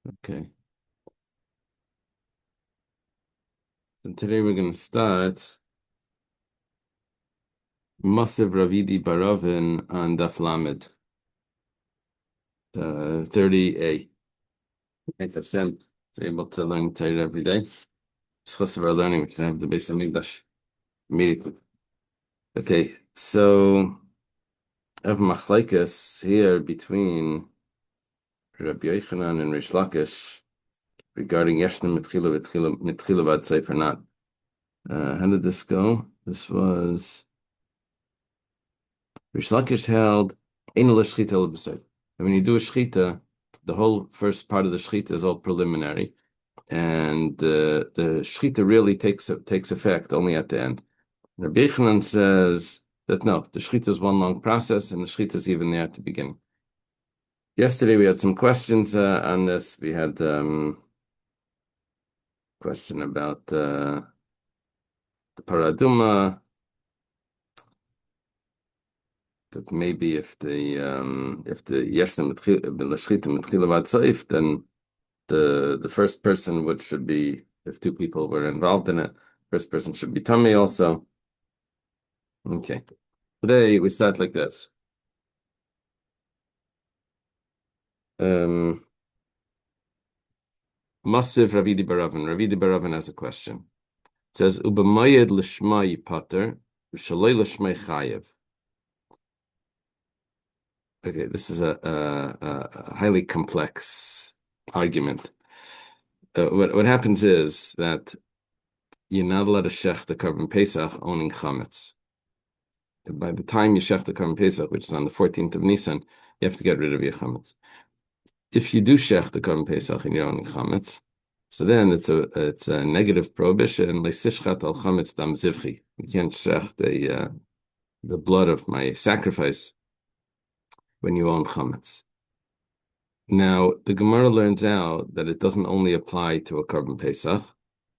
Okay. So today we're going to start Masev Ravidi Baravin on Daf Lamed, 30a. Thank Hashem to be able to learn Torah every day. Because of our learning, we can have the base of English immediately. Okay, so I have machlekes here between Rabbi Yochanan and Rish Lakish regarding Yeshna Mitchila Bad Seif or not. How did this go? This was Rish Lakish held Ein lo shchita lo b'seif. And when you do a shchita, the whole first part of the shchita is all preliminary, and the shchita really takes effect only at the end. Rabbi Yochanan says that no, the shchita is one long process, and the shchita is even there at the beginning. Yesterday we had some questions on this. We had question about the paraduma, that maybe if the yeshna l'shchita mitchila b'ad seif, then the first person should be, if two people were involved in it, first person should be tummy also. Okay. Today we start like this. Masiv Ravidi Baravin. Ravidi Baravin has a question. It says, Ubamayed l'shmai pater, v'shaloi l'shmai chayev. Okay, this is a highly complex argument. What happens is that you're not allowed to shech the Korban Pesach owning chametz. By the time you shech the Korban Pesach, which is on the 14th of Nisan, you have to get rid of your chametz. If you do shech the Korban Pesach and you're owning chametz, so then it's a negative prohibition. Leisishchat al chametz dam zivchi. You can't shech the blood of my sacrifice when you own chametz. Now the Gemara learns out that it doesn't only apply to a Korban Pesach;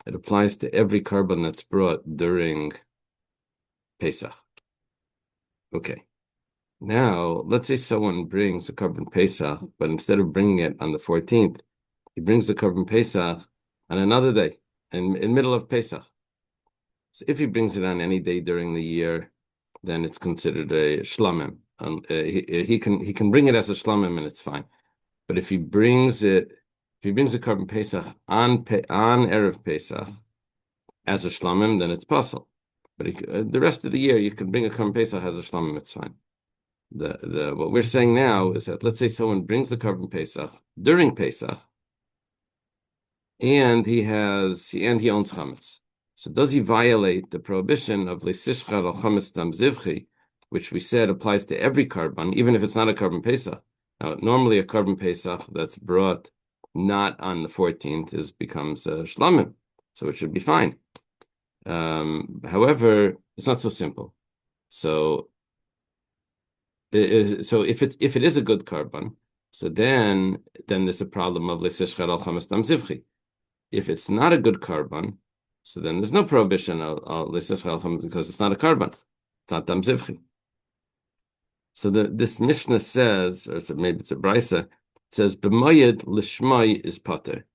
it applies to every korban that's brought during Pesach. Okay. Now, let's say someone brings a Korban Pesach, but instead of bringing it on the 14th, he brings the Korban Pesach on another day, in middle of Pesach. So if he brings it on any day during the year, then it's considered a shlamim. He can bring it as a shlamim and it's fine. But if he brings a Korban Pesach on Erev Pesach as a shlamim, then it's possible. But the rest of the year, you can bring a Korban Pesach as a shlamim, it's fine. What we're saying now is that, let's say someone brings the Korban Pesach during Pesach, and he owns chametz. So does he violate the prohibition of leisishchar al chametz dam zivchi, which we said applies to every korban, even if it's not a Korban Pesach? Now, normally a Korban Pesach that's brought not on the 14th becomes shlamim, so it should be fine. However, it's not so simple. So if it is a good korban, so then there's a problem of leisishchar al chametz dam zivchi. If it's not a good korban, so then there's no prohibition of leisishchar al chametz because it's not a korban. It's not dam zivchi. So this Mishnah says, or maybe it's a brisa, it says b'moyed l'shmai is pater.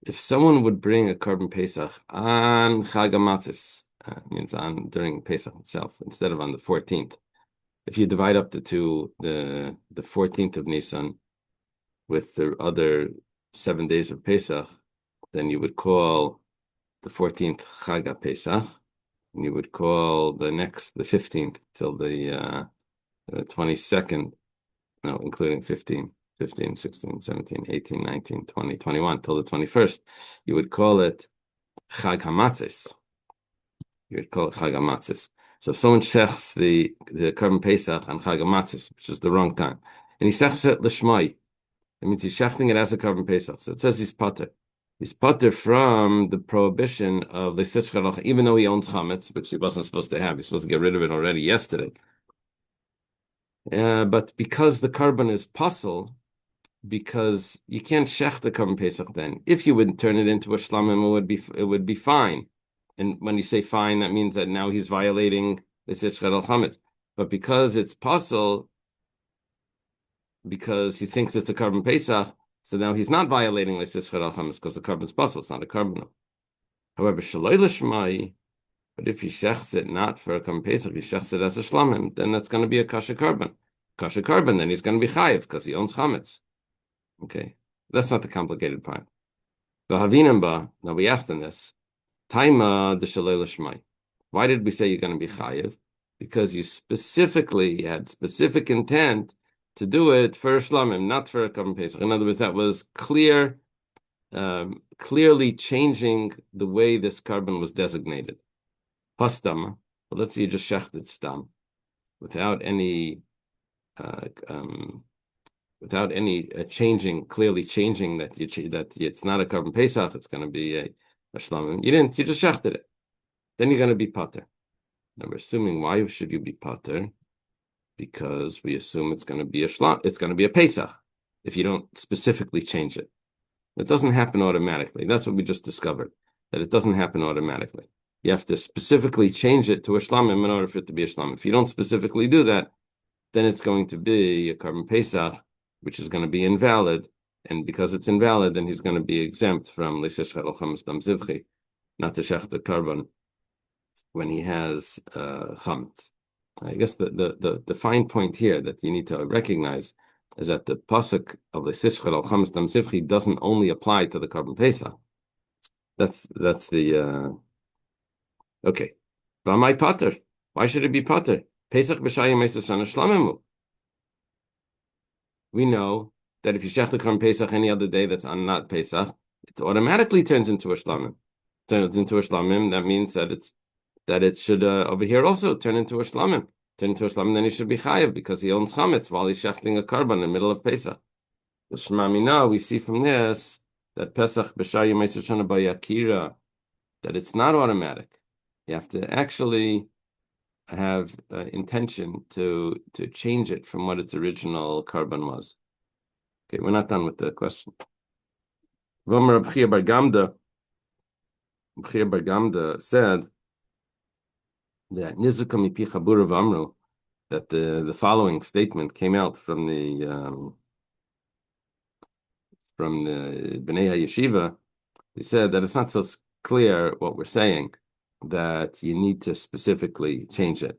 If someone would bring a Korban Pesach on Chag HaMatzos, means during Pesach itself, instead of on the 14th. If you divide up the two, the 14th of Nisan with the other 7 days of Pesach, then you would call the 14th Chag HaPesach, and you would call the 15th till the 22nd, no, including 15, 16, 17, 18, 19, 20, 21, till the 21st, you would call it Chag HaMatzos. You would call it Chag HaMatzos. So if someone shechs the Korban Pesach on Chag HaMatzos, which is the wrong time, and he shechs it l'shmai, it means he's shechting it as a Korban Pesach. So it says he's pater. He's pater from the prohibition of leisishchar, even though he owns chametz, which he wasn't supposed to have. He's supposed to get rid of it already yesterday. But because the korban is pasul, because you can't shech the Korban Pesach then. If you would turn it into a shlamim, it would be fine. And when you say fine, that means that now he's violating the Yishchar al Chametz. But because it's pasul, because he thinks it's a Korban Pesach, So now he's not violating Leisis Chadal Chametz because the carbon's puzzle. It's not a carbon. However, Shaloi Lishmai, but if he shechts it not for a carbon Pesach, he shechts it as a shlamim, then that's going to be a kasha carbon. Kasha carbon, then he's going to be chayiv because he owns chametz. Okay, that's not the complicated part. Now we asked him this. Taima de Shaloi Lishmai. Why did we say you're going to be chayiv? Because you specifically had specific intent to do it for shlamim, not for a carbon Pesach. In other words, that was clearly changing the way this carbon was designated. Pastam, but let's say you just shechted stam, without any clearly changing that it's not a carbon Pesach, it's going to be a shlamim. You just shechted it. Then you're going to be pater. Now we're assuming, why should you be pater? Because we assume it's going to be it's going to be a Pesach if you don't specifically change it. It doesn't happen automatically. That's what we just discovered, that it doesn't happen automatically. You have to specifically change it to a shlamim in order for it to be a shlamim. If you don't specifically do that, then it's going to be a carbon Pesach, which is going to be invalid. And because it's invalid, then he's going to be exempt from Leisis Chadal Chametz Dam Zivchi, not to shech the carbon when he has chametz. I guess the fine point here that you need to recognize is that the pasuk of Leisis Chadal Chametz Dam Zivchi doesn't only apply to the carbon Pesach. That's the okay. V'amai pater. Why should it be pater? Pesach b'shayim meisasana shlamimu. We know that if you shech the carbon Pesach any other day that's not Pesach, it automatically turns into a shlamim. Turns into a shlamim. That means that it should over here also turn into a shlamim. Turn into a shlamim, then he should be chayiv because he owns chametz while he's shechting a carbon in the middle of Pesach. The Shema we see from this that Pesach b'shayim meisasana b'yakira, that it's not automatic. You have to actually have intention to change it from what its original carbon was. Okay, we're not done with the question. V'amar B'chia Bar Gamda said that Nizuka mipi chabura v'amru, that the following statement came out from the Bnei HaYeshiva. They said that it's not so clear what we're saying, that you need to specifically change it.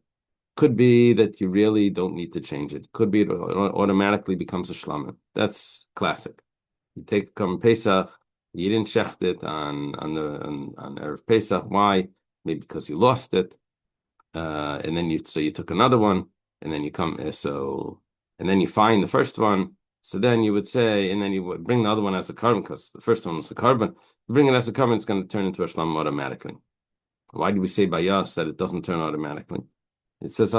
Could be that you really don't need to change it. Could be it automatically becomes a shlamim. That's classic. You take Korban Pesach, you didn't shecht it on Erev Pesach. Why? Maybe because you lost it, and then you took another one, and then you find the first one. So then you would say, and then you would bring the other one as a carbon because the first one was a carbon. You bring it as a carbon, it's going to turn into a shlamim automatically. Why do we say by Yas that it doesn't turn automatically? It says,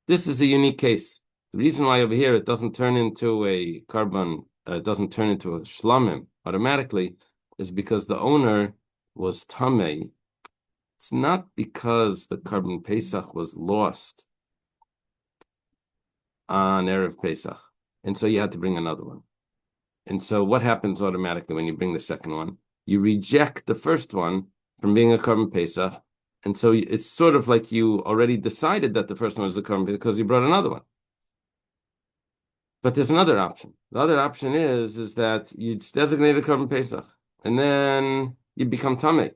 this is a unique case. The reason why over here it doesn't turn into a carbon, it doesn't turn into a shlamim automatically, is because the owner was tamei. It's not because the carbon Pesach was lost on Erev Pesach, and so you had to bring another one. And so what happens automatically when you bring the second one? You reject the first one from being a carbon Pesach, and so it's sort of like you already decided that the first one was a carbon because you brought another one. But there's another option. The other option is that you designate a carbon Pesach, and then you become tamei.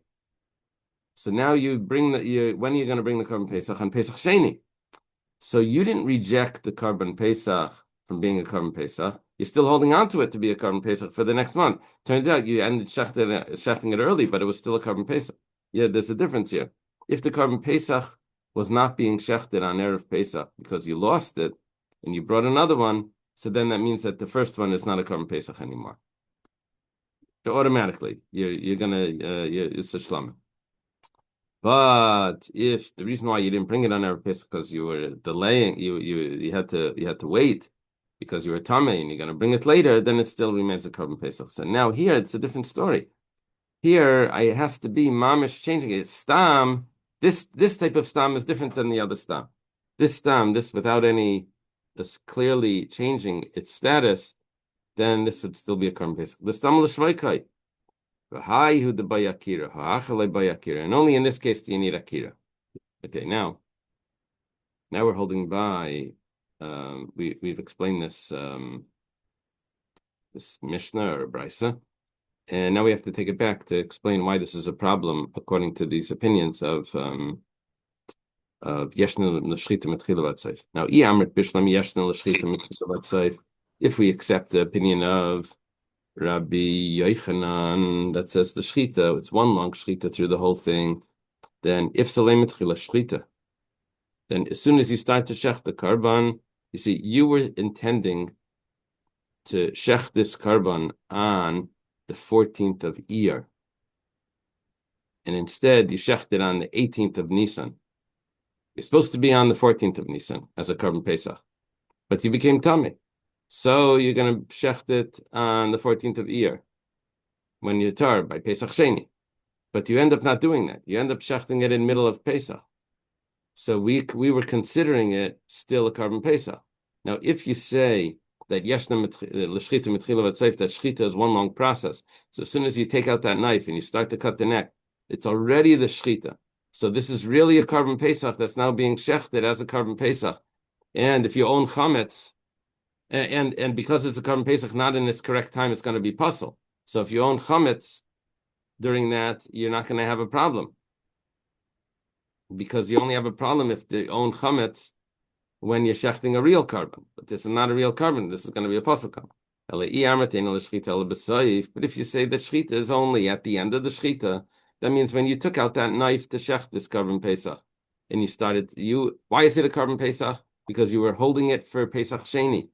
So now you bring when are you going to bring the carbon Pesach? On Pesach Sheni. So you didn't reject the carbon Pesach from being a carbon Pesach. You're still holding on to it to be a carbon Pesach for the next month. Turns out you ended shechting it early, but it was still a carbon Pesach. Yeah, there's a difference here. If the carbon Pesach was not being shechted on Erev Pesach because you lost it and you brought another one, so then that means that the first one is not a carbon Pesach anymore. So automatically, it's a shlamim. But if the reason why you didn't bring it on Erev Pesach because you were delaying, you had to wait because you were tamei and you're going to bring it later, then it still remains a carbon Pesach. So now here it's a different story. Here it has to be mamish changing it. Stam, this type of stam is different than the other stam. This stam, this clearly changing its status, then this would still be a carbon Pesach. The stam l'shvaikai. And only in this case do you need akira. Okay, now we're holding by we've explained this this Mishnah or Brisa, and now we have to take it back to explain why this is a problem according to these opinions of Yeshna l'shchita mitchila vatseif. Now, Amrit bishlam Yeshna l'shchita mitchila vatseif. If we accept the opinion of Rabbi Yochanan that says the shchita, it's one long shchita through the whole thing, then if salem mitchila shchita, then as soon as you start to shech the karban, you see, you were intending to shech this karban on the 14th of Iyar, and instead you shecht it on the 18th of Nisan. You're supposed to be on the 14th of Nisan as a karban Pesach, but you became tummy, so you're going to shecht it on the 14th of Iyar when you're tar by Pesach Sheni, but you end up not doing that. You end up shechting it in middle of Pesach. So we were considering it still a karban Pesach. Now, if you say that Yeshna l'shchita mitchila v'tzeif, that shchita is one long process, so as soon as you take out that knife and you start to cut the neck, it's already the shchita. So this is really a karban Pesach that's now being shechted as a karban Pesach. And if you own chametz, and because it's a karban Pesach not in its correct time, it's going to be puzzle. So if you own chametz during that, you're not going to have a problem, because you only have a problem if they own chametz when you're shechting a real karban. But this is not a real karban. This is going to be a puzzle karban. But if you say that shechita is only at the end of the shechita, that means when you took out that knife to shech this karban Pesach, and you started, why is it a karban Pesach? Because you were holding it for Pesach Sheni.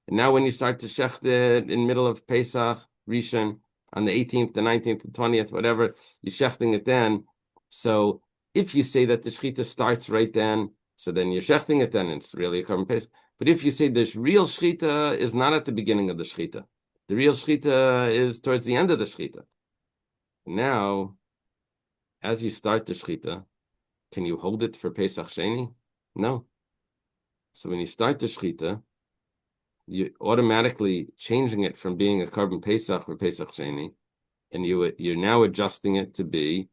And now when you start to shech it in middle of Pesach Rishon, on the 18th, the 19th, the 20th, whatever, you're shechting it then. So if you say that the shechita starts right then, so then you're shechting it then, and it's really a karban Pesach. But if you say the real shechita is not at the beginning of the shechita, the real shechita is towards the end of the shechita. Now, as you start the shechita, can you hold it for Pesach Sheni? No. So when you start the shechita, you're automatically changing it from being a karban Pesach or Pesach Sheni, and you're now adjusting it to be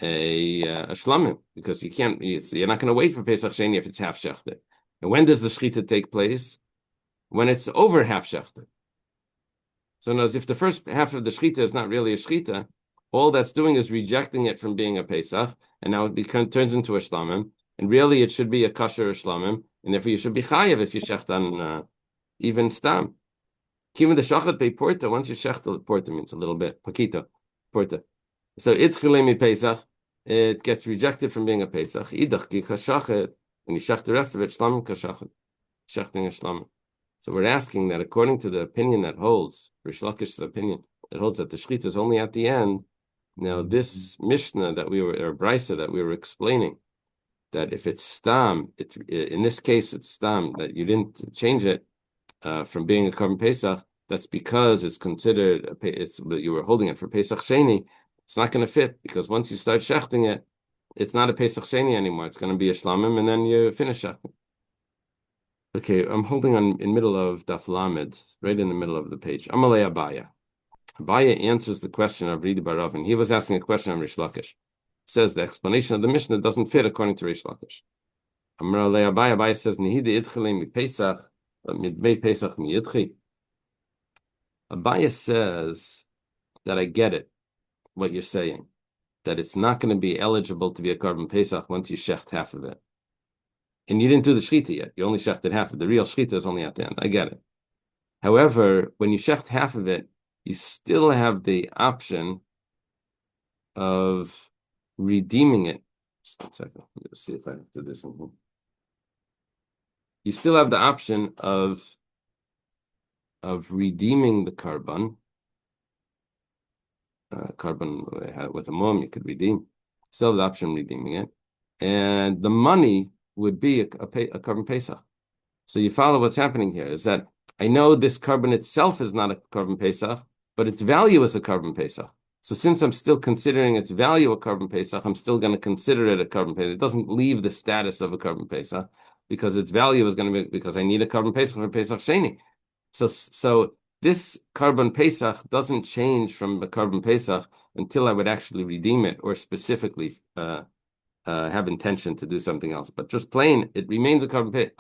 a shlamim, because you're not going to wait for Pesach Sheni if it's half shechted. And when does the shechita take place? When it's over half shechted. So notice, if the first half of the shechita is not really a shechita, all that's doing is rejecting it from being a Pesach, and now it turns into a shlamim, and really it should be a kosher shlamim, and therefore you should be chayev if you shecht on even stam. Even the shachat bei porta, once you shecht the porta, means a little bit, pakita, porta. So itchilei Pesach, it gets rejected from being a Pesach. Idach ki chashachet, when you shecht the rest of it, shlamim kashachet, shechting a shlamim. So we're asking that according to the opinion that holds, Rish Lakish's opinion, that holds that the shechita is only at the end. Now this Mishnah that or Brisa that we were explaining, that if it's stam, in this case it's stam, that you didn't change it from being a karban Pesach, that's because it's considered you were holding it for Pesach Sheni. It's not going to fit, because once you start shechting it, it's not a Pesach Sheni anymore. It's going to be a shlamim, and then you finish shechting. Okay, I'm holding on in middle of Daf Lamed, right in the middle of the page. Amalei Abaya. Abaya answers the question of Ridi Baravin. He was asking a question on Rish Lakish. Says the explanation of the Mishnah doesn't fit according to Rish Lakish. Amalei Abaya. Abaya says Nihidi idchile mi Pesach, but midmei Pesach mi idchi. Abaya says that I get it, what you're saying, that it's not going to be eligible to be a karban Pesach once you shecht half of it. And you didn't do the shechita yet. You only shechted half of it. The real shechita is only at the end. I get it. However, when you shecht half of it, you still have the option of redeeming it. Just a second. Let's see if I do this in here. You still have the option of redeeming the karban. Karban with a mum, you could redeem. Still have the option of redeeming it. And the money would be a karban Pesach. So you follow what's happening here, is that I know this karban itself is not a karban Pesach, but its value is a karban Pesach. So since I'm still considering its value a karban Pesach, I'm still going to consider it a karban Pesach. It doesn't leave the status of a karban Pesach, because its value is going to be, because I need a karban Pesach for Pesach Sheni. So this karban Pesach doesn't change from a karban Pesach until I would actually redeem it, or specifically have intention to do something else. But just plain, it remains a carbon pesach.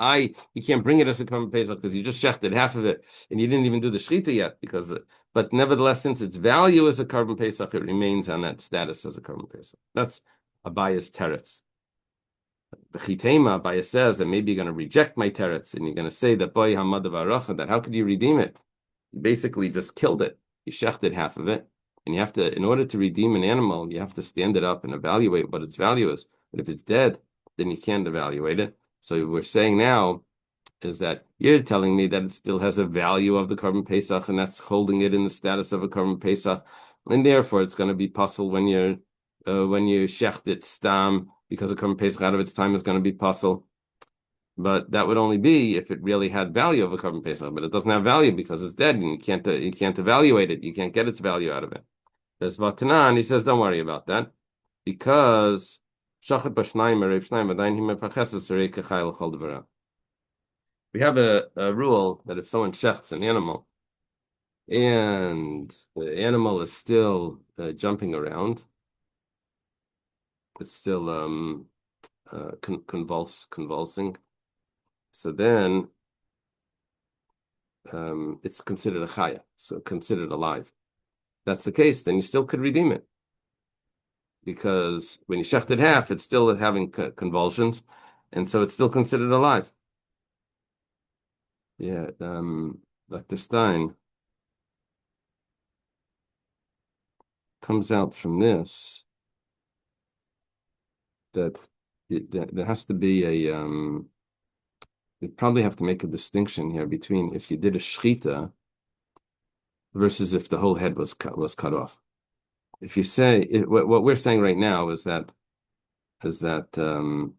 You can't bring it as a carbon pesach because you just shechted half of it and you didn't even do the shechita yet. But nevertheless, since its value is a carbon pesach, it remains on that status as a carbon pesach. That's Abaya's teretz. The Chitema, Abaya says that maybe you're going to reject my teretz and you're going to say that boy hamad v'aracha, that how could you redeem it? You basically just killed it. You shechted half of it. And you have to, in order to redeem an animal, you have to stand it up and evaluate what its value is. But if it's dead, then you can't evaluate it. So what we're saying now is that you're telling me that it still has a value of the carbon pesach, and that's holding it in the status of a carbon pesach, and therefore it's going to be puzzle when you shecht it stam, because a carbon pesach out of its time is going to be puzzle. But that would only be if it really had value of a carbon pesach, but it doesn't have value because it's dead, and you can't evaluate it. You can't get its value out of it. There's Vatanan, he says, don't worry about that, because we have a rule that if someone shechts an animal and the animal is still jumping around, it's still convulsing, so then it's considered a chaya, so considered alive. That's the case, then you still could redeem it. Because when you shecht it half, it's still having convulsions, and so it's still considered alive. Yeah, Dr. Stein comes out from this that there has to be you probably have to make a distinction here between if you did a shechita versus if the whole head was cut off. If you say what we're saying right now is that an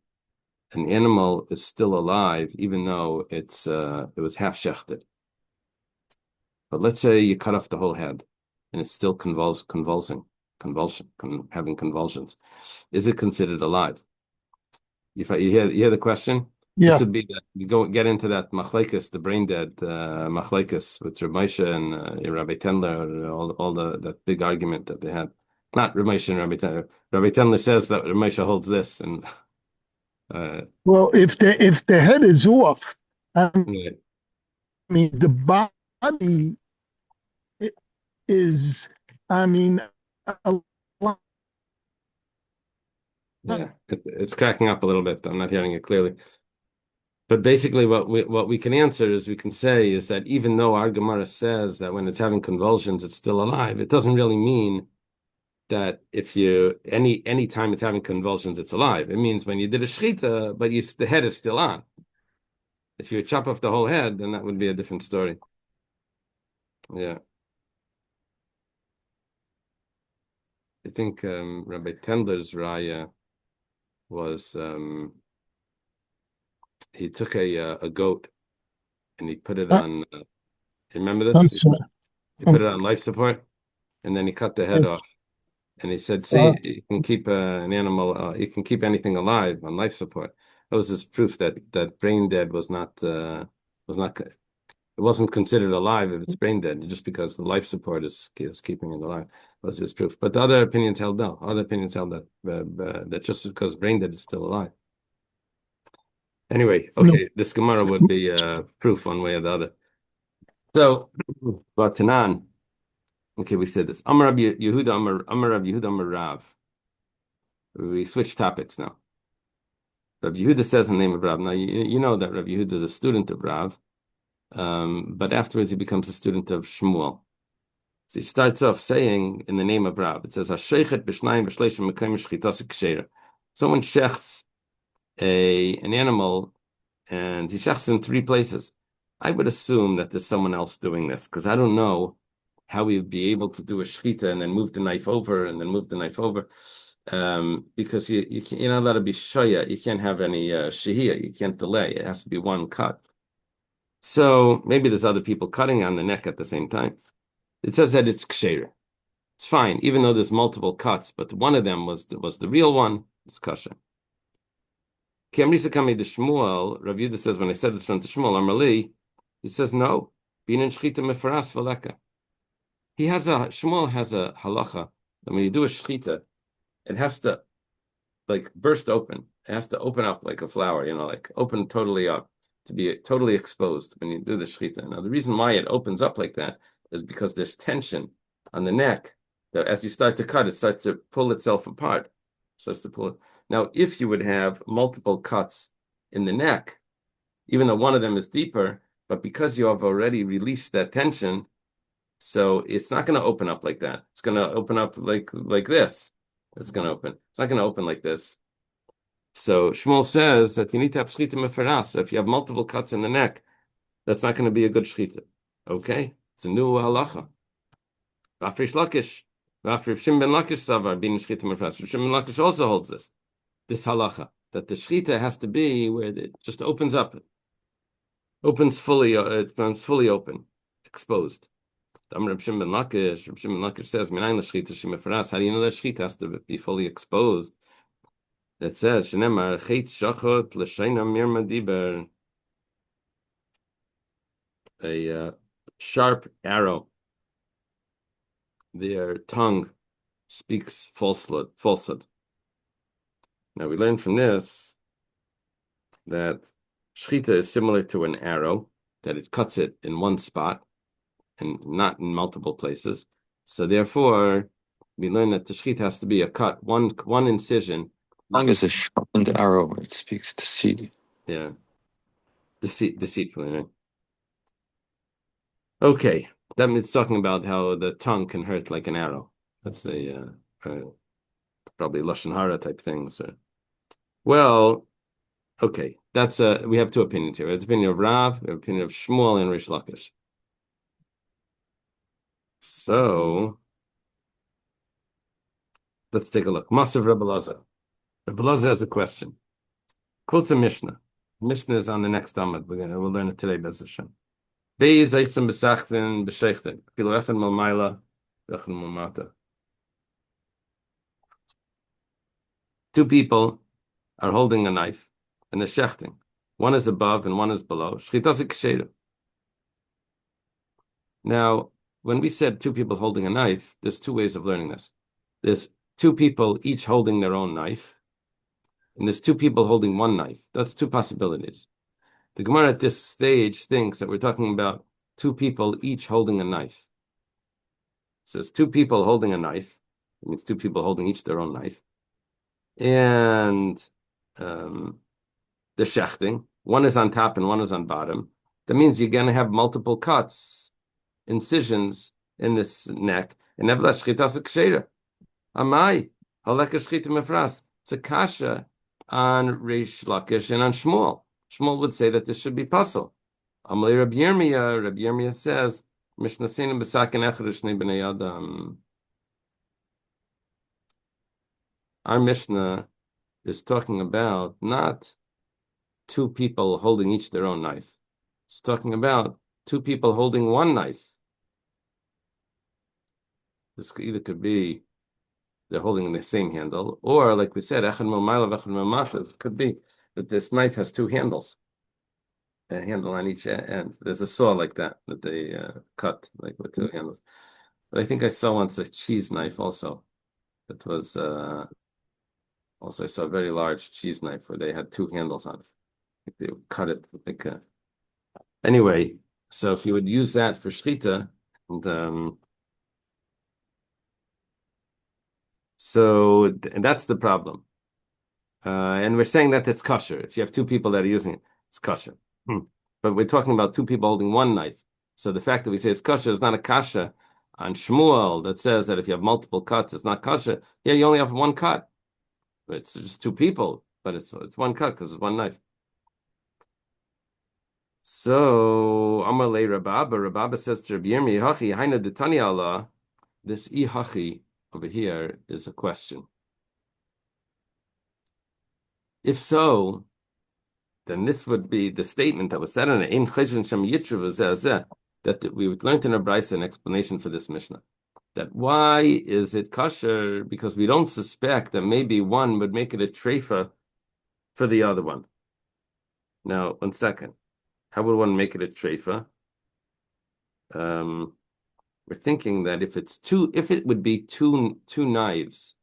animal is still alive even though it was half shechted. But let's say you cut off the whole head and it's still having convulsions. Is it considered alive? You hear the question? Yeah. This would be that you go get into that machlekes, the brain dead machlekes with Rav Moshe and Rabbi Tendler, all that big argument that they had. Not Rav Moshe and Rabbi Tendler. Rabbi Tendler says that Rav Moshe holds this, and Well, if the head is off, I yeah, mean the body is, I mean, a lot. it's cracking up a little bit. I'm not hearing it clearly. But basically, what we can answer is we can say is that even though our Gemara says that when it's having convulsions, it's still alive, it doesn't really mean that if you any time it's having convulsions, it's alive. It means when you did a shechita, but the head is still on. If you chop off the whole head, then that would be a different story. Yeah. I think Rabbi Tendler's raya was he took a goat and he put it on. Remember I'm this? sorry. He put it on life support, and then he cut the head off. And he said, "See, you can keep an animal. You can keep anything alive on life support." That was his proof that brain dead was not. It wasn't considered alive if it's brain dead, just because the life support is keeping it alive. Was his proof. But the other opinions held no. Other opinions held that just because brain dead is still alive. Anyway, okay, this Gemara would be proof one way or the other. So, Batanan. Okay, we said this. Amar Rav Yehuda, Amar Rav Yehuda, Amar Rav. We switch topics now. Rav Yehuda says the name of Rav. Now, you know that Rav Yehuda is a student of Rav, but afterwards he becomes a student of Shmuel. So he starts off saying in the name of Rav, it says, Hashechet b'shnayim v'shleishim mekayim shchitas k'sheira. Someone shechts an animal, and he shechts in 3 places. I would assume that there's someone else doing this, because I don't know how we would be able to do a shechita and then move the knife over and then move the knife over, because you're not allowed to be shoya. You can't have any shehiyah. You can't delay. It has to be one cut. So maybe there's other people cutting on the neck at the same time. It says that it's ksheira. It's fine, even though there's multiple cuts, but one of them was the real one. It's kosher. Kemrisa Kami de Shmuel, Rav Yehuda says, when I said this from the Shmuel, Amrli, he says, no, bin in shchita mefaras v'leka. Shmuel has a halacha that when you do a shechita, it has to like burst open. It has to open up like a flower, like open totally up to be totally exposed when you do the shechita. Now, the reason why it opens up like that is because there's tension on the neck. That as you start to cut, it starts to pull itself apart. Starts to pull it. Now, if you would have multiple cuts in the neck, even though one of them is deeper, but because you have already released that tension, so it's not going to open up like that. It's going to open up like this. It's going to open. It's not going to open like this. So Shmuel says that you need to have shchita meferas. So if you have multiple cuts in the neck, that's not going to be a good shchita. Okay, it's a new halacha. V'afrish Lakish, v'afrish Shim ben Lakish savar bin shchita meferas. Shim ben Lakish also holds this halacha that the shchita has to be where it just opens up, opens fully. It becomes fully open, exposed. Reb Shim ben Lakish says, "Minayin l'shchita shim meferas." How do you know that shchita has to be fully exposed? It says, "Shenemar chetz shachot l'sheina mirma diber." A sharp arrow. Their tongue speaks falsehood. Now we learn from this that shchita is similar to an arrow, that it cuts it in one spot and not in multiple places. So therefore, we learn that the shchita has to be a cut, one incision. Tongue is a sharpened arrow. It speaks deceit. Yeah. Deceitfully, right? Okay. That means talking about how the tongue can hurt like an arrow. That's probably Lashon Hara type things. Well, okay. That's we have two opinions here. We have the opinion of Rav, we have the opinion of Shmuel and Rish Lakish. So let's take a look. Masav Rebbe Lazar. Rebbe Lazar has a question. Quotes a Mishnah. Mishnah is on the next Amud. We'll learn it today, Bez Hashem. Beis eitzim b'sachtin b'sheichtin. Pilu echen malmayla, echen malmata. Two people are holding a knife and they're shechting. One is above and one is below. Shchitas ksheira. Now, when we said two people holding a knife, there's two ways of learning this. There's two people each holding their own knife, and there's two people holding one knife. That's two possibilities. The Gemara at this stage thinks that we're talking about two people each holding a knife. So it's two people holding a knife. It means two people holding each their own knife. And the shechting, one is on top and one is on bottom. That means you're going to have multiple cuts, incisions in this neck. And nevertheless, shchitas ksheira. Amai, haleka shchita mefras. It's a kasha on Rish Lakish and on Shmuel. Shmuel would say that this should be puzzle. Amalei Rabbi Yirmiyah says, Mishnah Seinu b'sakin echad shnei b'nei adam. Our Mishnah is talking about not two people holding each their own knife. It's talking about two people holding one knife. This either could be they're holding the same handle, or like we said, echad malmayla v'echad malmata. It could be that this knife has two handles, a handle on each end. There's a saw like that they cut, like with two handles. But I think I saw once a cheese knife also. That was also I saw a very large cheese knife where they had two handles on it. They would cut it like anyway. So if you would use that for shchita, and and that's the problem. And we're saying that it's kosher. If you have two people that are using it, it's kosher. But we're talking about two people holding one knife. So the fact that we say it's kosher is not a kasha on Shmuel that says that if you have multiple cuts, it's not kosher. Yeah, you only have one cut. It's just two people, but it's one cut because it's one knife. So Amalei Rababa says to Rabbi Yirmi, Hachi Haina Detani Allah. This ihachi over here is a question. If so, then this would be the statement that was said in it, that we would learn in a brisa an explanation for this Mishnah. That why is it kosher? Because we don't suspect that maybe one would make it a treifa for the other one. Now, 1 second. How would one make it a treifa? We're thinking that if it would be two knives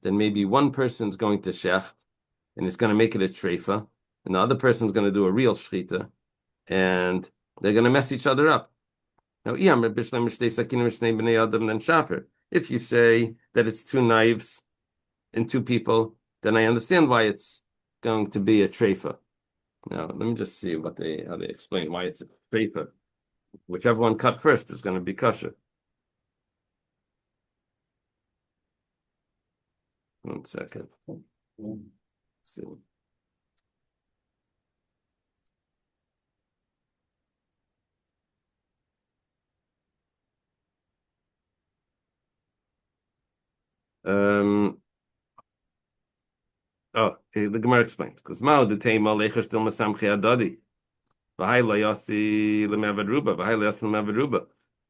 then maybe one person's going to shecht, and it's going to make it a treifa, and the other person's going to do a real shchita, and they're going to mess each other up. Now, if you say that it's two knives and two people, then I understand why it's going to be a treifa. Now, let me just see how they explain why it's a treifa. Whichever one cut first is going to be kosher. One second. Let's see. The Gemara explains because Mao the Tema Lecher still Masamchi Adadi.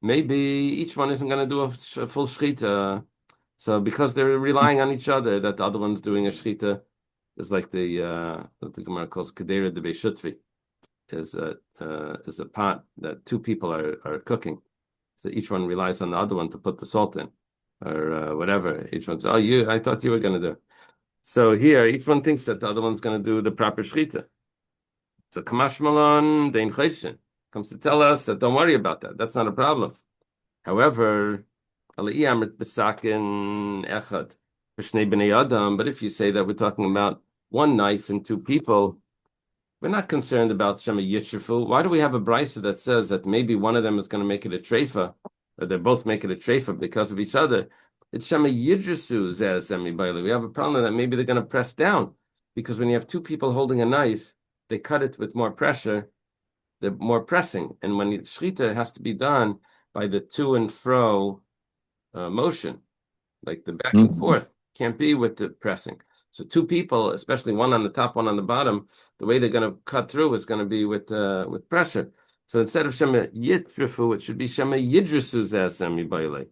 Maybe each one isn't going to do a full shchita. So because they're relying on each other, that the other one's doing a shchita is like the Gemara calls Kedera de Beishutvi, is a pot that two people are cooking. So each one relies on the other one to put the salt in, or whatever. Each one says, "Oh, I thought you were going to do." So here, each one thinks that the other one's going to do the proper shchita. So Kamash Malon Dein Choshen comes to tell us that don't worry about that. That's not a problem. However, but if you say that we're talking about one knife and two people, we're not concerned about Shema Yitzrufu. Why do we have a brisa that says that maybe one of them is going to make it a treifa, or they both make it a treifa because of each other? It's Shema Yidrusu zez semi-baili. We have a problem that maybe they're going to press down, because when you have two people holding a knife, they cut it with more pressure, they're more pressing. And when shchita has to be done by the to and fro motion, like the back and forth, can't be with the pressing. So two people, especially one on the top, one on the bottom, the way they're going to cut through is going to be with pressure. So instead of Shema Yitrifu, it should be Shema Yidrusu Zesem Yibayle.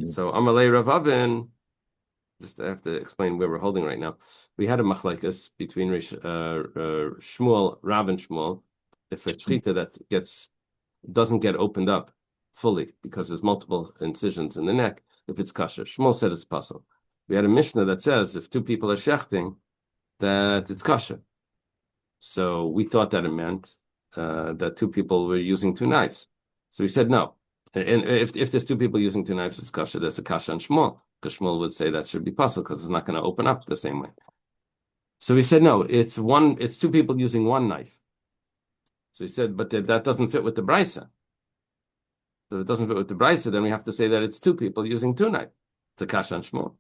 So Amalei Rav Avin, just I have to explain where we're holding right now. We had a machlekes between Shmuel, Rav and Shmuel, if a shchita that doesn't get opened up fully because there's multiple incisions in the neck, if it's kosher. Shmuel said it's possible. We had a Mishnah that says if two people are shechting, that it's kosher. So we thought that it meant that two people were using two knives. So we said no. And if there's two people using two knives, it's kosher. That's a kasha on Shmuel, because Shmuel would say that should be possible because it's not going to open up the same way. So we said no. It's two people using one knife. So he said, but that doesn't fit with the brisa. So if it doesn't fit with the brisa, then we have to say that it's two people using two knives. It's a kasha on Shmuel.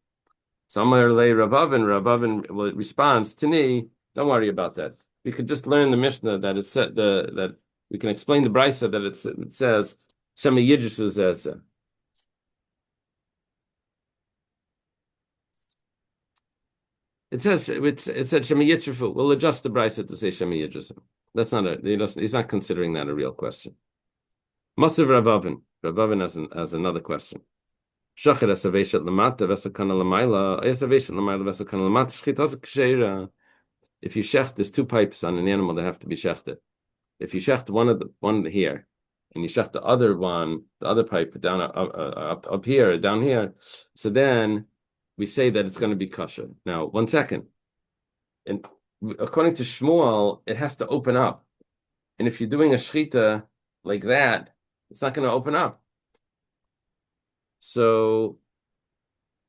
So Amar lei Rav Avin responds to me, don't worry about that. We could just learn the Mishnah that it said that we can explain the brisa that it says Shema Yidrusu Zeh. It said Shema Yitrufu. We'll adjust the brisa to say Shema Yidrusu. That's not he's not considering that a real question. Masav Rav Avin. Rav Avin has another question. If you shecht there's two pipes on an animal that have to be shechted. If you shecht one here, and you shecht the other pipe down up here, down here, so then we say that it's going to be kosher. Now, 1 second. And according to Shmuel, it has to open up. And if you're doing a shechita like that, it's not going to open up. So,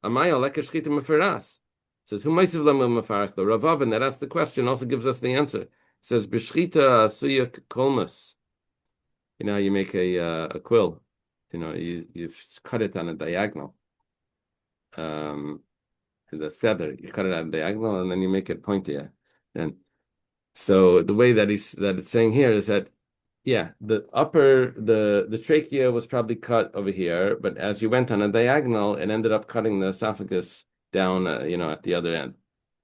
Amaya leker shchita meferas says who ma'isiv lamu mefarak. The Rav Avin that asked the question also gives us the answer. It says b'shchita asuya kolmas. You make a quill. You cut it on a diagonal. The feather you cut it on a diagonal and then you make it pointy. And so the way that it's saying here is that. Yeah, the trachea was probably cut over here, but as you went on a diagonal, it ended up cutting the esophagus down, at the other end.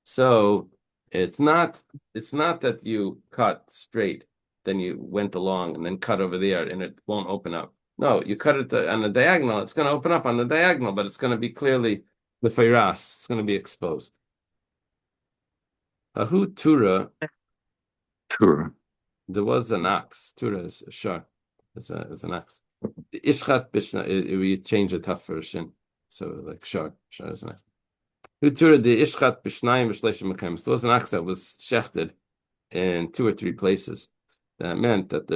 So it's not that you cut straight, then you went along and then cut over there and it won't open up. No, you cut it on the diagonal. It's going to open up on the diagonal, but it's going to be clearly the feiras. It's going to be exposed. Ahu Tura. There was an ox. Tura is sure. It's an ox. Ishchat bishna. We change the tough version. So like shar is an axe. Who toured the ishchat b'shnayim b'shleishim mekayim? So it was an axe that was shechted in 2 or 3 places. That meant that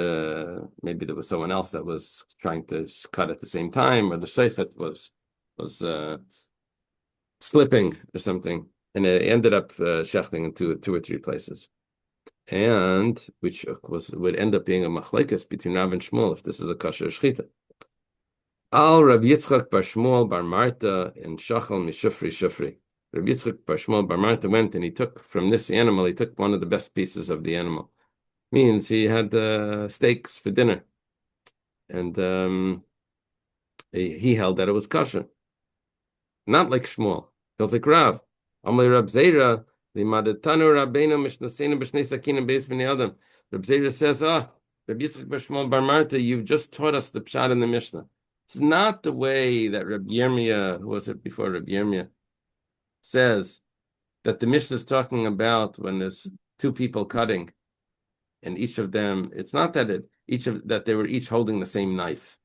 maybe there was someone else that was trying to cut at the same time, or the sheichet was slipping or something, and it ended up shechting in 2 or 3 places, and which would end up being a machlekes between Rav and Shmuel if this is a kosher shchita. Al Rav Yitzchak bar Shmuel bar Marta and Shachal mishufri shufri. Rav Yitzchak bar Shmuel bar Marta went and he took from this animal, he took one of the best pieces of the animal. Means he had steaks for dinner, and he held that it was kosher. Not like Shmuel. He was like Rav. Amli Rab Zera, the Madatanu Rabbeinu Mishnasenu B'shnei Sakinim Beis B'nei Adam. Rab Zera says, Rab Yitzchak bar Shmuel bar Marta, you've just taught us the pshat in the Mishnah. It's not the way that Rab Yirmiyah, who was it before Rab Yirmiyah, says that the Mishnah is talking about when there's 2 people cutting, and each of them, it's not that that they were each holding the same knife.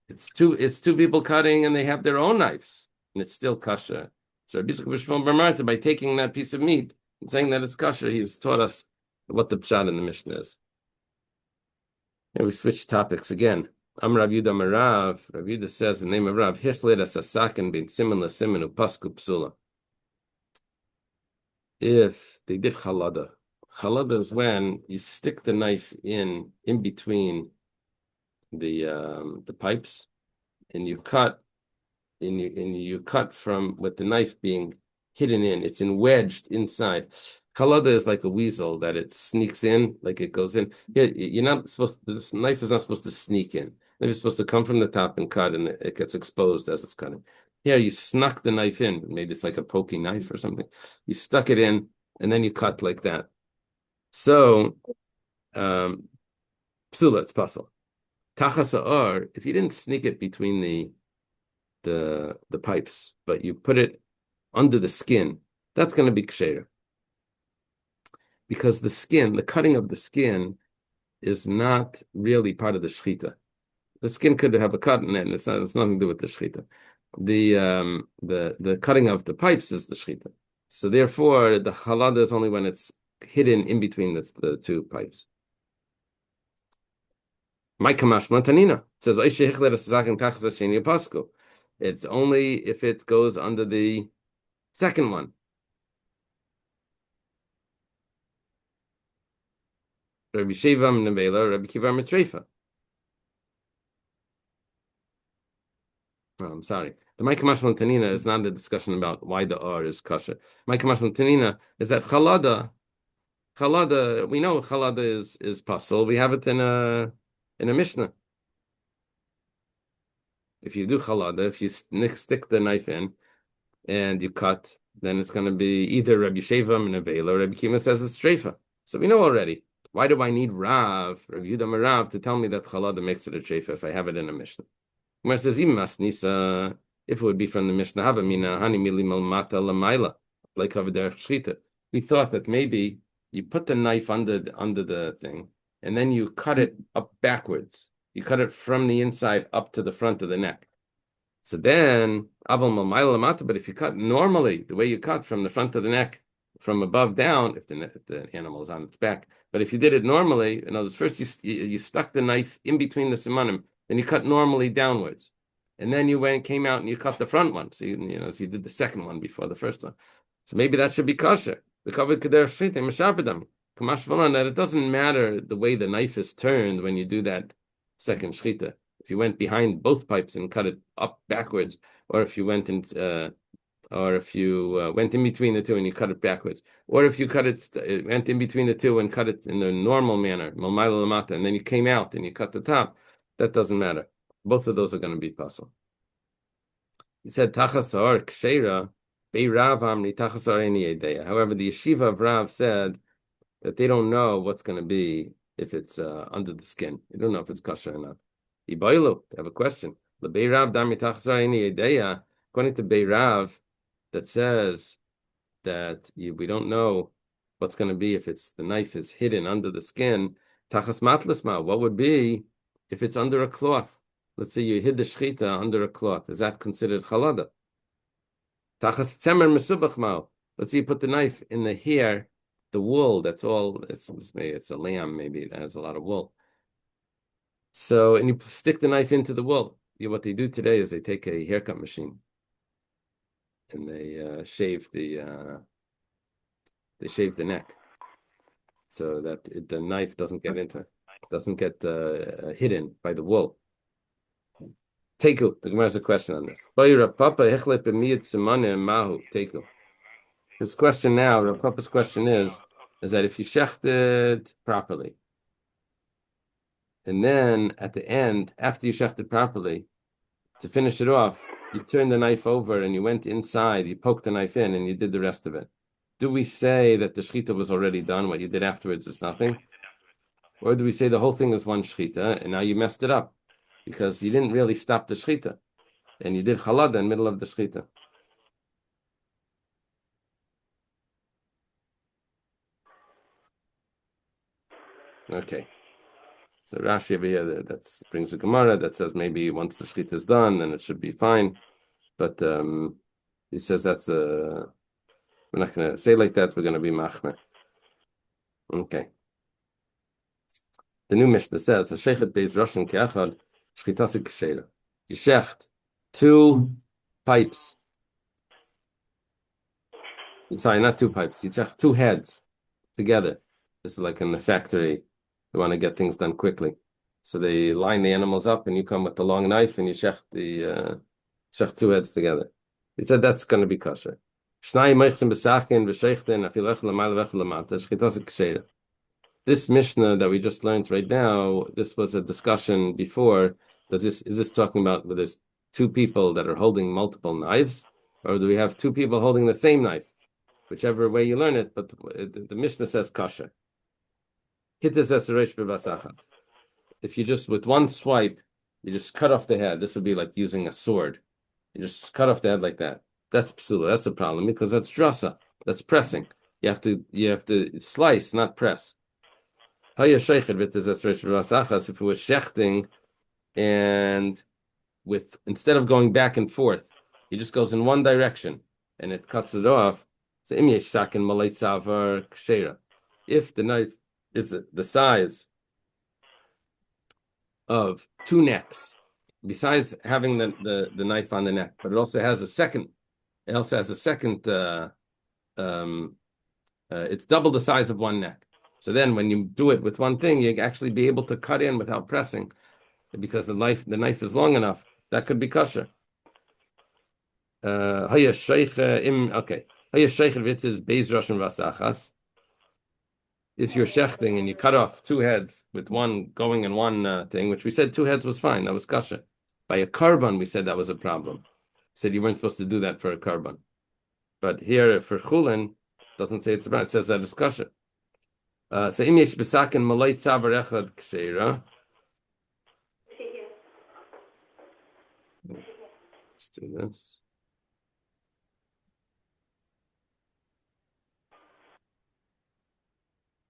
It's two people cutting, and they have their own knives, and it's still kosher. So Rabbi Yitzchak bar Shmuel bar Marta, by taking that piece of meat and saying that it's kosher, he's taught us what the pshat in the Mishnah is. And we switch topics again. Am Rav Yudah Marav. Rav Yudah says in the name of Rav, Hichlet asasaken bin simen lasimen upasku psula. If they did chalada. Chalada is when you stick the knife in between the pipes, and you cut, and you cut from with the knife being hidden in. It's wedged inside. Chalada is like a weasel that it sneaks in, like it goes in. You're not supposed. This knife is not supposed to sneak in. The knife is supposed to come from the top and cut, and it gets exposed as it's cutting. Here, you snuck the knife in. Maybe it's like a poking knife or something. You stuck it in, and then you cut like that. So, psula, it's puzzle. Tachas ha'or, if you didn't sneak it between the pipes, but you put it under the skin, that's going to be ksheira. Because the skin, the cutting of the skin, is not really part of the shechita. The skin could have a cut in it, and it's nothing to do with the shechita. The cutting of the pipes is the shechita. So therefore, the chalada is only when it's hidden in between the 2 pipes. My kamash mantanina says it's only if it goes under the second one. Rabbi Shivam Nevela, Rabbi Kivar Mitrefa. Oh, I'm sorry. The Ma'ikam Mashal Tanina is not a discussion about why the R is kosher. Ma'ikam Mashal Tanina is that chalada, we know chalada is pasul. We have it in a Mishnah. If you do chalada, if you stick the knife in and you cut, then it's going to be either Rabbi Shevam and Avela, or Rabbi Kima says it's treifa. So we know already. Why do I need Rav, Rabbi Yudah Marav, to tell me that chalada makes it a treifa if I have it in a Mishnah? Where it says nisa, if it would be from the Mishnah, havamina hani mili malmata lamaila, like over there shchita. We thought that maybe you put the knife under the thing, and then you cut it up backwards. You cut it from the inside up to the front of the neck. So then, aval malmaila lamata. But if you cut normally, the way you cut from the front of the neck, from above down, if the animal is on its back. But if you did it normally, in other words, first you stuck the knife in between the simanim. Then you cut normally downwards, and then you came out and you cut the front one. So so you did the second one before the first one. So maybe that should be kosher. The kavod kader shchita mishabedam kamash v'lan, that it doesn't matter the way the knife is turned when you do that second shchita. If you went behind both pipes and cut it up backwards, or if you went went in between the 2 and you cut it backwards, or if you went in between the 2 and cut it in the normal manner, malmaila lamata, and then you came out and you cut the top. That doesn't matter. Both of those are going to be pasul. He said, Tachasar Ksheira, Bei Rav Amri, Tachasar Eni Edeya. However, the yeshiva of Rav said that they don't know what's going to be if it's under the skin. They don't know if it's kosher or not. Iboilu, they have a question. The Bei Rav Dami Tachasar Eni Edeya, according to Bei Rav, that says that we don't know what's going to be if the knife is hidden under the skin. Tachas Matlasma, what would be if it's under a cloth? Let's say you hid the shchita under a cloth. Is that considered chalada? Tachas tzemer mesubach mao. Let's say you put the knife in the hair, the wool. That's all. It's a lamb maybe that has a lot of wool. So, and you stick the knife into the wool. What they do today is they take a haircut machine and they shave the neck so that the knife doesn't get hidden by the wool. Teku. The Gemara has a question on this. Teku. His question now, Rav Papa's question is that if you shechted properly, and then at the end, after you shechted properly, to finish it off, you turned the knife over and you went inside, you poked the knife in, and you did the rest of it. Do we say that the shechita was already done? What you did afterwards is nothing? Or do we say the whole thing is one shechita, and now you messed it up because you didn't really stop the shechita, and you did chalada in the middle of the shechita? Okay. So Rashi over here that brings a Gemara that says maybe once the shechita is done, then it should be fine. But he says we're not going to say like that. We're going to be machmer. Okay. The new Mishnah says, "Hashechet beis Russian keachad shchitasik ksheira." You shecht two pipes. Sorry, not two pipes. You shecht two heads together. This is like in the factory. They want to get things done quickly, so they line the animals up, and you come with the long knife, and you shecht shecht two heads together. He said that's going to be kosher. Shnai meichsim b'sachin v'sheichten afilech l'mayl v'ech l'mata shchitasik ksheira. This Mishnah that we just learned right now, this was a discussion before. Is this talking about whether there's two people that are holding multiple knives, or do we have two people holding the same knife? Whichever way you learn it, but the Mishnah says kasher. If you just, with one swipe, you just cut off the head, this would be like using a sword. You just cut off the head like that. That's psula. That's a problem because that's drasa. That's pressing. You have to slice, not press. If it was shechting and instead of going back and forth, he just goes in one direction and it cuts it off. So if the knife is the size of two necks, besides having the knife on the neck, but it also has a second. It's double the size of one neck. So then when you do it with one thing, you actually be able to cut in without pressing because the knife is long enough. That could be kosher. Okay. If you're shechting and you cut off two heads with one going in one thing, which we said two heads was fine, that was kosher. By a carbon, we said that was a problem. Said you weren't supposed to do that for a carbon. But here for chulin, doesn't say it's about. It says that it's kosher. So im yesh besaken malay tzavar echad ksheira. Let's do this.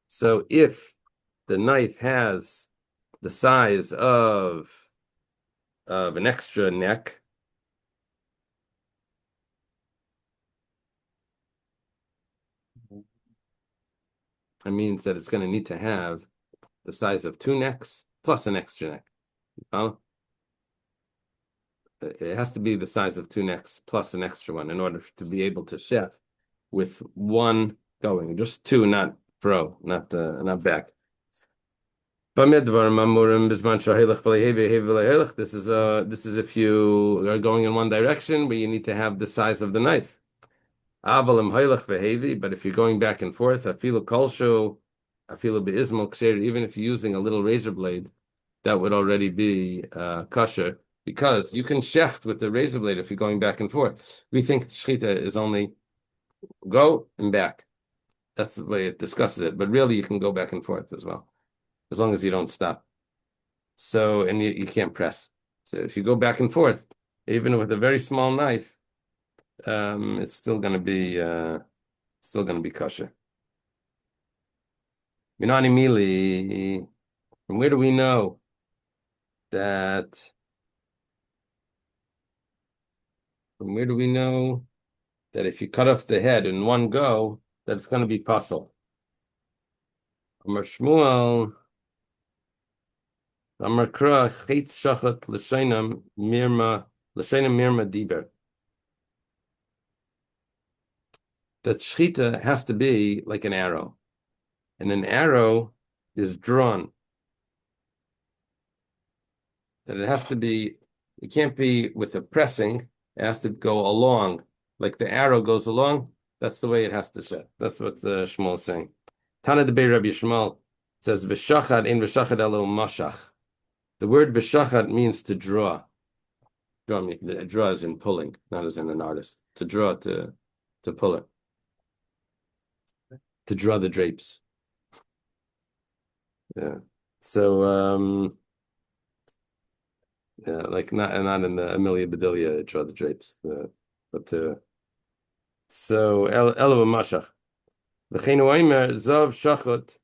So if the knife has the size of an extra neck, it means that it's going to need to have the size of two necks plus an extra neck. You follow? It has to be the size of two necks plus an extra one in order to be able to chef with one going, just two, not fro, not back. This is if you are going in one direction, but you need to have the size of the knife. But if you're going back and forth, even if you're using a little razor blade, that would already be kosher because you can shecht with the razor blade if you're going back and forth. We think shechita is only go and back. That's the way it discusses it. But really, you can go back and forth as well, as long as you don't stop. So, and you can't press. So if you go back and forth, even with a very small knife, it's still going to be kosher. Minani Mili, from where do we know that From where do we know that if you cut off the head in one go, that it's going to be puzzle? Amar Shmuel, Amar Kra, Chetz Shachat L'Shainam Mirma Diber. That shchita has to be like an arrow, and an arrow is drawn. That it has to be, it can't be with a pressing, it has to go along. Like the arrow goes along, that's the way it has to set. That's what Shmuel is saying. Tana de Rabbi Shmuel says, V'shachad in v'shachad elo mashach. The word v'shachad means to draw. Draw as in pulling, not as in an artist. To draw, to pull it. To draw the drapes. Yeah. So, yeah, like not in the Amelia Bedelia draw the drapes, but so Elo Mashach. V'cheinu Omer Zav Shachot.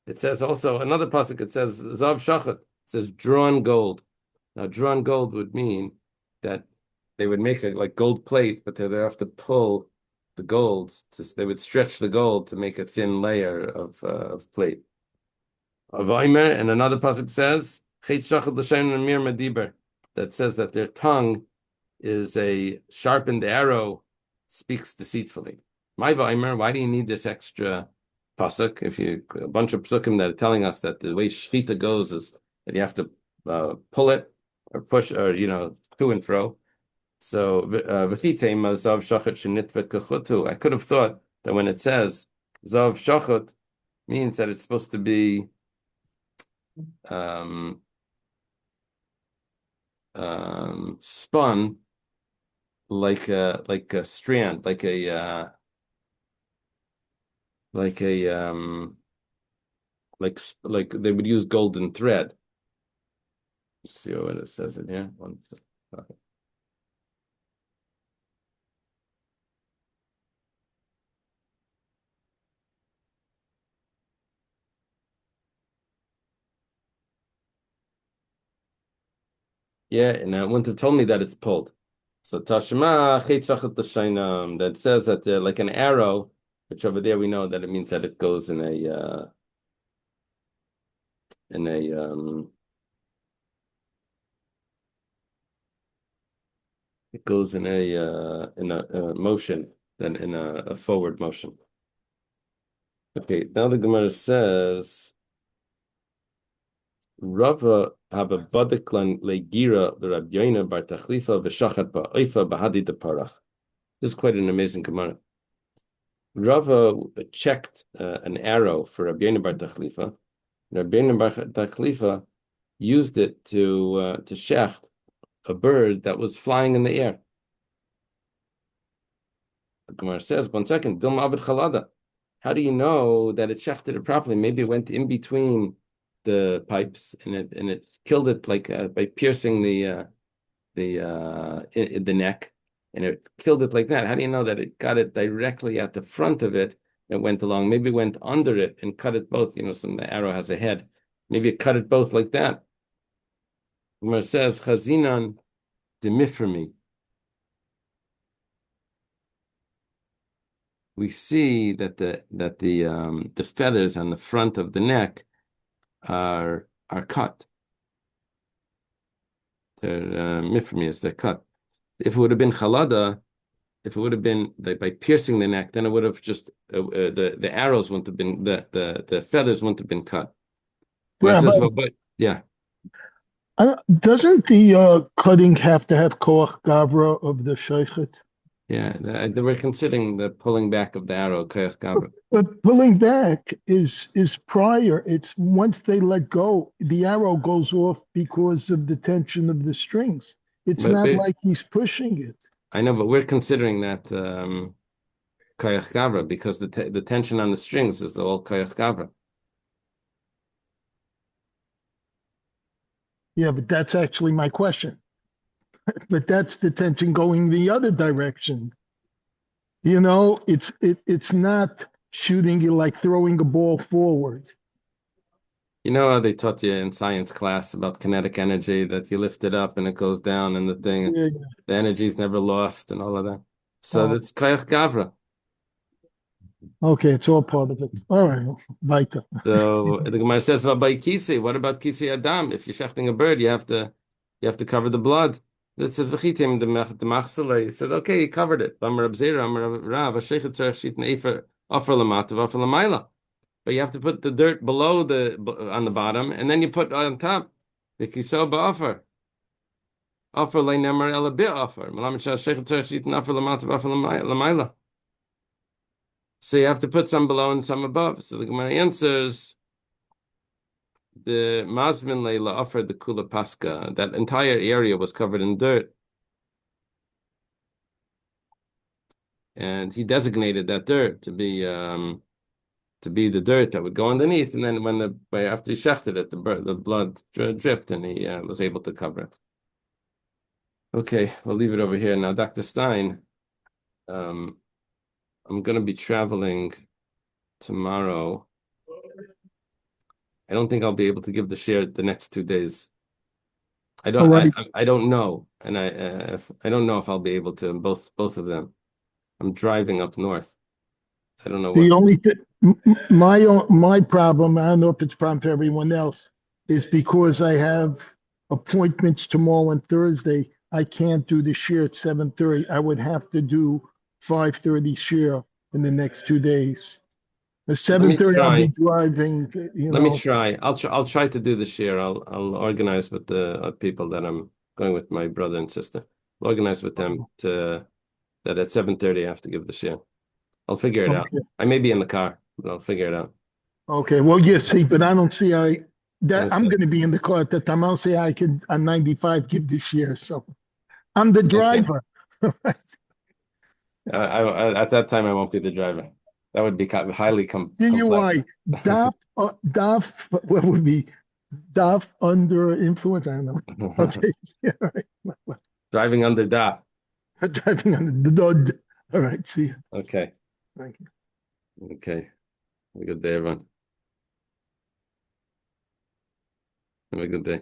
It says also another pasuk. It says Zav Shachot. It says drawn gold. Now, drawn gold would mean that they would make it like gold plate, but they'd have to pull the gold. They would stretch the gold to make a thin layer of plate. Of Omer, and another pasuk says Chetz Shachot L'Shainam Mirma Diber. That says that their tongue is a sharpened arrow, speaks deceitfully. My Vaimer, why do you need this extra pasuk? If you a bunch of psukim that are telling us that the way shchita goes is that you have to pull it or push or to and fro. So v'chitei zav shachot shenitve kachutu. I could have thought that when it says zav shachot means that it's supposed to be spun like a strand, like they would use golden thread. See what it says in here. Okay. Yeah, and it wouldn't have told me that it's pulled. So Tashma Shainam, that says that like an arrow, which over there we know that it means that it goes in a it goes in a motion, then in a forward motion. Okay, now the Gemara says Rava have a badiklan legira the Rabbi Yoina bar Tachlifa v'shachat ba'oifa b'hadi deparach. This is quite an amazing Gemara. Rava checked an arrow for Rabbi Yoina bar Tachlifa. Rabbi Yoina bar Tachlifa used it to shecht a bird that was flying in the air. The Gemara says, one second, Dilma Abed Chalada. How do you know that it shechted it properly? Maybe it went in between the pipes and it killed it like by piercing the neck, and it killed it like that. How do you know that it got it directly at the front of it and went along? Maybe it went under it and cut it both. The arrow has a head. Maybe it cut it both like that. Gemara says, Chazinan demiframi. We see that the feathers on the front of the neck are cut. They're miframias, they're cut. If it would have been chalada, if it would have been by piercing the neck, then it would have just the arrows wouldn't have been the feathers wouldn't have been cut. Yeah, says, but yeah. Doesn't the cutting have to have koach gavra of the sheichet? Yeah, they were considering the pulling back of the arrow, koach gavra. But pulling back is prior. It's once they let go, the arrow goes off because of the tension of the strings. It's not like he's pushing it. I know, but we're considering that koach gavra because the tension on the strings is the whole koach gavra. Yeah, but that's actually my question. But that's the tension going the other direction. It's not shooting you like throwing a ball forward. You know how they taught you in science class about kinetic energy that you lift it up and it goes down and Yeah, the energy's never lost and all of that. So yeah. that's Kayach Gavra. Okay, it's all part of it. All right, weiter. So the Gemara says about by kisi. What about kisi adam? If you're shechting a bird, you have to cover the blood. That says v'chitim the machzele. He says okay, he covered it. Amar Abzera, Amar Rav, Hashechet tzarech shitn efer offer lamata v'offer lamayla. But you have to put the dirt below on the bottom, and then you put on top. V'kiso ba'offer. Offer leinemar ela bi'offer. Malam shechet tzarech shitn offer lamata v'offer lamayla. So you have to put some below and some above. So the Gemara answers. The Masmin Leila offered the Kula Pascha. That entire area was covered in dirt. And he designated that dirt to be the dirt that would go underneath. And then after he shechted it, the blood dripped and he was able to cover it. Okay, we'll leave it over here. Now, Dr. Stein, I'm going to be traveling tomorrow. I don't think I'll be able to give the share the next 2 days. I All don't I, right. I don't know, and I don't know if I'll be able to both of them. I'm driving up north. I don't know The what. only thing, my problem, I don't know if it's a problem for everyone else, is because I have appointments tomorrow and Thursday. I can't do the share at 7:30. I would have to do 5:30 share in the next 2 days. At Let me 7:30, I'll be try. driving. Let me try. I'll try to do the share. I'll organize with the people that I'm going with, my brother and sister. I'll organize with them to that at 7:30 I have to give the share. I'll figure it out. Okay. I may be in the car, but I'll figure it out. Okay. Well, yeah, see, but I don't see that I'm Okay. going to be in the car at that time. I'll say I could on 95 give this year. So I'm the Okay. driver. At that time I won't be the driver. That would be highly complex. DUI, what would be DAF under influence? I don't know. Okay. Yeah, all right. Driving under that. Driving on the dud. All right. See you. Okay. Thank you. Okay. Have a good day, everyone. Have a good day.